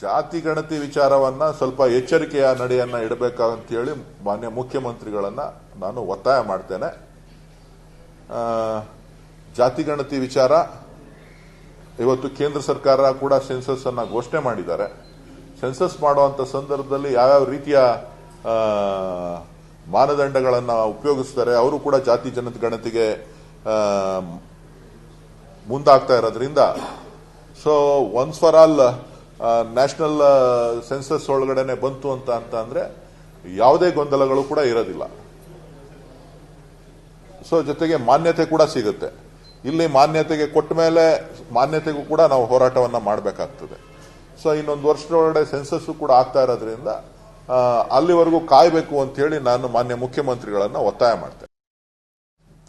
ಜಾತಿ ಗಣತಿ ವಿಚಾರವನ್ನ ಸ್ವಲ್ಪ ಎಚ್ಚರಿಕೆಯ ನಡೆಯನ್ನ ಇಡಬೇಕಂತ ಹೇಳಿ ಮಾನ್ಯ ಮುಖ್ಯಮಂತ್ರಿಗಳನ್ನ ನಾನು ಒತ್ತಾಯ ಮಾಡ್ತೇನೆ. ಜಾತಿ ಗಣತಿ ವಿಚಾರ ಇವತ್ತು ಕೇಂದ್ರ ಸರ್ಕಾರ ಕೂಡ ಸೆನ್ಸಸ್ ಅನ್ನ ಘೋಷಣೆ ಮಾಡಿದ್ದಾರೆ. ಸೆನ್ಸಸ್ ಮಾಡುವಂತ ಸಂದರ್ಭದಲ್ಲಿ ಯಾವ್ಯಾವ ರೀತಿಯ ಮಾನದಂಡಗಳನ್ನ ಉಪಯೋಗಿಸ್ತಾರೆ, ಅವರು ಕೂಡ ಜಾತಿ ಜನಗಣತಿಗೆ ಮುಂದಾಗ್ತಾ ಇರೋದ್ರಿಂದ so once for all national census ಒಳಗಡೆನೆ ಬಂತು ಅಂತ ಅಂದ್ರೆ ಯಾವುದೇ ಗೊಂದಲಗಳು ಕೂಡ ಇರೋದಿಲ್ಲ. ಸೊ ಜೊತೆಗೆ ಮಾನ್ಯತೆ ಕೂಡ ಸಿಗುತ್ತೆ. ಇಲ್ಲಿ ಮಾನ್ಯತೆಗೆ ಕೊಟ್ಟ ಮೇಲೆ ಮಾನ್ಯತೆಗೂ ಕೂಡ ನಾವು ಹೋರಾಟವನ್ನ ಮಾಡಬೇಕಾಗ್ತದೆ. ಸೊ ಇನ್ನೊಂದು ವರ್ಷದೊಳಗಡೆ ಸೆನ್ಸಸ್ ಕೂಡ ಆಗ್ತಾ ಇರೋದ್ರಿಂದ ಅಲ್ಲಿವರೆಗೂ ಕಾಯಬೇಕು ಅಂತ ಹೇಳಿ ನಾನು ಮಾನ್ಯ ಮುಖ್ಯಮಂತ್ರಿಗಳನ್ನ ಒತ್ತಾಯ ಮಾಡ್ತೇನೆ.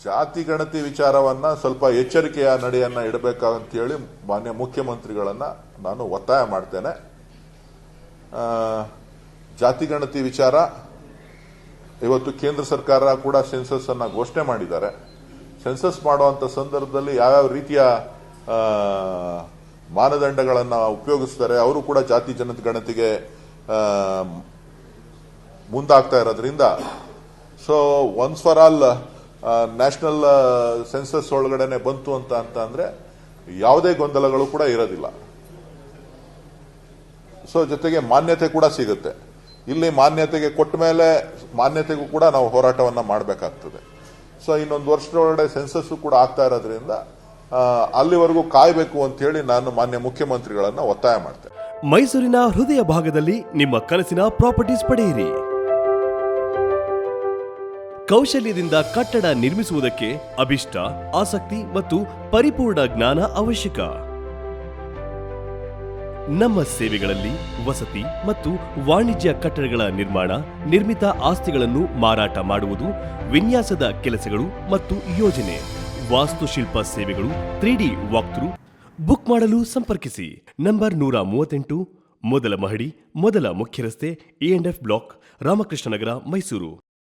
ಜಾತಿ ಗಣತಿ ವಿಚಾರವನ್ನ ಸ್ವಲ್ಪ ಎಚ್ಚರಿಕೆಯ ನಡೆಯನ್ನ ಇಡಬೇಕಂತ ಹೇಳಿ ಮಾನ್ಯ ಮುಖ್ಯಮಂತ್ರಿಗಳನ್ನ ನಾನು ಒತ್ತಾಯ ಮಾಡ್ತೇನೆ. ಜಾತಿ ಗಣತಿ ವಿಚಾರ ಇವತ್ತು ಕೇಂದ್ರ ಸರ್ಕಾರ ಕೂಡ ಸೆನ್ಸಸ್ ಅನ್ನ ಘೋಷಣೆ ಮಾಡಿದ್ದಾರೆ. ಸೆನ್ಸಸ್ ಮಾಡುವಂತ ಸಂದರ್ಭದಲ್ಲಿ ಯಾವ್ಯಾವ ರೀತಿಯ ಮಾನದಂಡಗಳನ್ನ ಉಪಯೋಗಿಸ್ತಾರೆ, ಅವರು ಕೂಡ ಜಾತಿ ಜನಗಣತಿಗೆ ಮುಂದಾಗ್ತಾ ಇರೋದ್ರಿಂದ so once for all national census ಒಳಗಡೆನೆ ಬಂತು ಅಂತ ಅಂದ್ರೆ ಯಾವುದೇ ಗೊಂದಲಗಳು ಕೂಡ ಇರೋದಿಲ್ಲ. ಸೊ ಜೊತೆಗೆ ಮಾನ್ಯತೆ ಕೂಡ ಸಿಗುತ್ತೆ. ಇಲ್ಲಿ ಮಾನ್ಯತೆಗೆ ಕೊಟ್ಟ ಮೇಲೆ ಮಾನ್ಯತೆಗೂ ಕೂಡ ನಾವು ಹೋರಾಟವನ್ನ ಮಾಡಬೇಕಾಗ್ತದೆ. ಸೊ ಇನ್ನೊಂದು ವರ್ಷದೊಳಗಡೆ ಸೆನ್ಸಸ್ ಕೂಡ ಆಗ್ತಾ ಇರೋದ್ರಿಂದ ಅಲ್ಲಿವರೆಗೂ ಕಾಯಬೇಕು ಅಂತ ಹೇಳಿ ನಾನು ಮಾನ್ಯ ಮುಖ್ಯಮಂತ್ರಿಗಳನ್ನ ಒತ್ತಾಯ ಮಾಡ್ತೇನೆ. ಮೈಸೂರಿನ ಹೃದಯ ಭಾಗದಲ್ಲಿ ನಿಮ್ಮ ಕನಸಿನ ಪ್ರಾಪರ್ಟೀಸ್ ಪಡೆಯಿರಿ. ಕೌಶಲ್ಯದಿಂದ ಕಟ್ಟಡ ನಿರ್ಮಿಸುವುದಕ್ಕೆ ಅಭಿಷ್ಟ, ಆಸಕ್ತಿ ಮತ್ತು ಪರಿಪೂರ್ಣ ಜ್ಞಾನ ಅವಶ್ಯಕ. ನಮ್ಮ ಸೇವೆಗಳಲ್ಲಿ ವಸತಿ ಮತ್ತು ವಾಣಿಜ್ಯ ಕಟ್ಟಡಗಳ ನಿರ್ಮಾಣ, ನಿರ್ಮಿತ ಆಸ್ತಿಗಳನ್ನು ಮಾರಾಟ ಮಾಡುವುದು, ವಿನ್ಯಾಸದ ಕೆಲಸಗಳು ಮತ್ತು ಯೋಜನೆ, ವಾಸ್ತುಶಿಲ್ಪ ಸೇವೆಗಳು, 3D ವಾಕ್ಥ್ರೂ. ಬುಕ್ ಮಾಡಲು ಸಂಪರ್ಕಿಸಿ. ನಂಬರ್ 138, ಮೊದಲ ಮಹಡಿ, ಮೊದಲ ಮುಖ್ಯ ರಸ್ತೆ, E&F ಬ್ಲಾಕ್, ರಾಮಕೃಷ್ಣ ನಗರ, ಮೈಸೂರು.